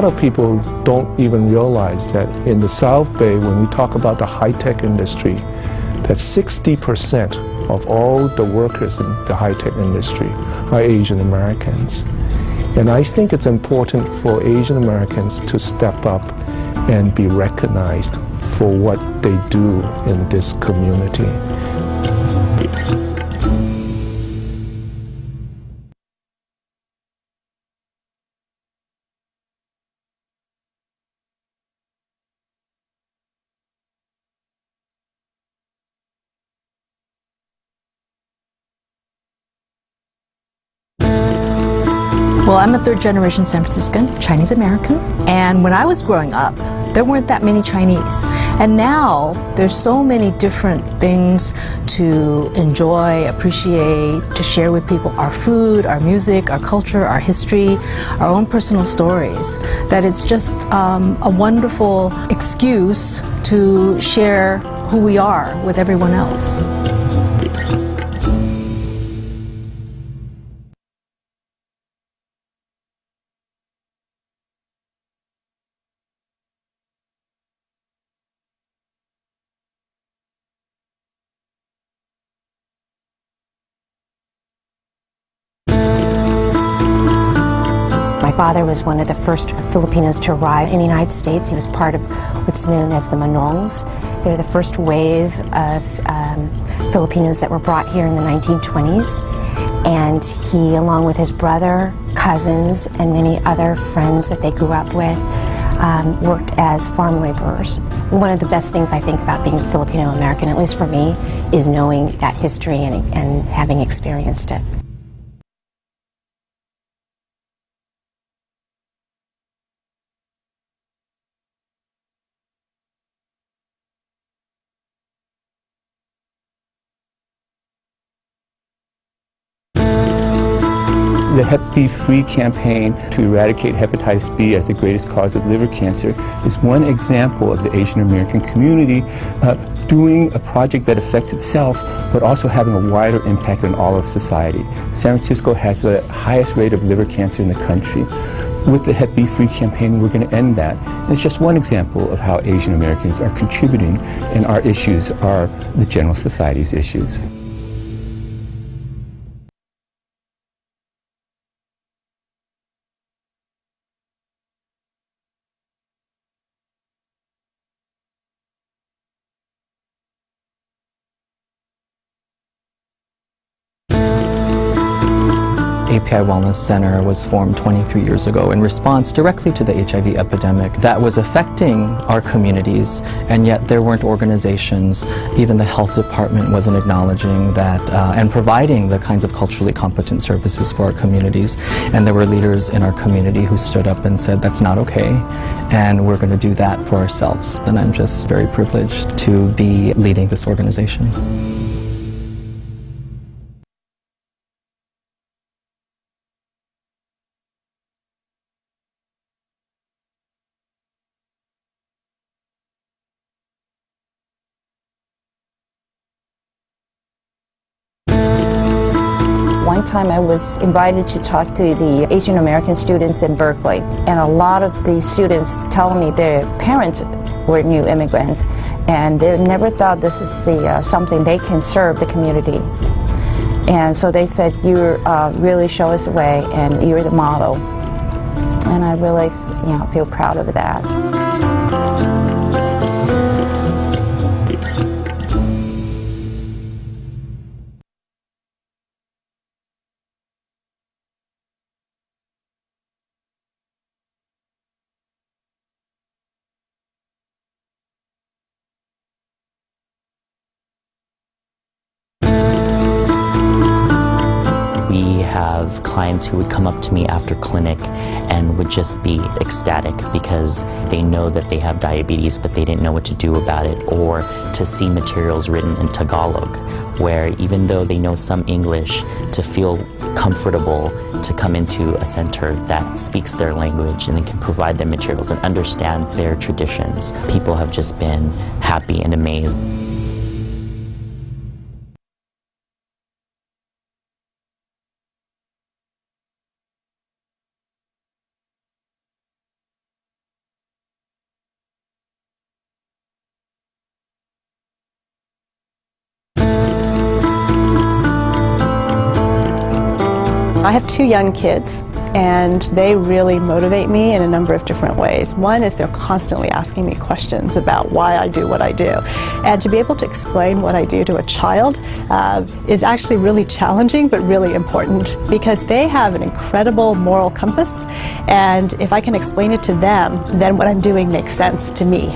lot of people don't even realize that in the South Bay, when we talk about the high-tech industry, that 60% of all the workers in the high-tech industry are Asian Americans. And I think it's important for Asian Americans to step up and be recognized for what they do in this community. Well, I'm a third-generation San Franciscan, Chinese American, and when I was growing up, there weren't that many Chinese. And now, there's so many different things to enjoy, appreciate, to share with people. Our food, our music, our culture, our history, our own personal stories, that it's just a wonderful excuse to share who we are with everyone else. My father was one of the first Filipinos to arrive in the United States. He was part of what's known as the Manongs. They were the first wave of Filipinos that were brought here in the 1920s. And he, along with his brother, cousins, and many other friends that they grew up with, worked as farm laborers. One of the best things I think about being Filipino American, at least for me, is knowing that history and having experienced it. The Hep B Free campaign to eradicate hepatitis B as the greatest cause of liver cancer is one example of the Asian American community doing a project that affects itself, but also having a wider impact on all of society. San Francisco has the highest rate of liver cancer in the country. With the Hep B Free campaign, we're going to end that. And it's just one example of how Asian Americans are contributing, and our issues are the general society's issues. API Wellness Center was formed 23 years ago in response directly to the HIV epidemic that was affecting our communities, and yet there weren't organizations, even the health department wasn't acknowledging that and providing the kinds of culturally competent services for our communities. And there were leaders in our community who stood up and said, that's not okay, and we're going to do that for ourselves. And I'm just very privileged to be leading this organization. One time I was invited to talk to the Asian American students in Berkeley, and a lot of the students telling me their parents were new immigrants, and they never thought this is something they can serve the community. And so they said, you really show us the way, and you're the model. And I really, feel proud of that. We have clients who would come up to me after clinic and would just be ecstatic because they know that they have diabetes but they didn't know what to do about it, or to see materials written in Tagalog, where even though they know some English, to feel comfortable to come into a center that speaks their language and can provide them materials and understand their traditions. People have just been happy and amazed. I have 2 young kids, and they really motivate me in a number of different ways. One is they're constantly asking me questions about why I do what I do. And to be able to explain what I do to a child is actually really challenging, but really important, because they have an incredible moral compass, and if I can explain it to them, then what I'm doing makes sense to me.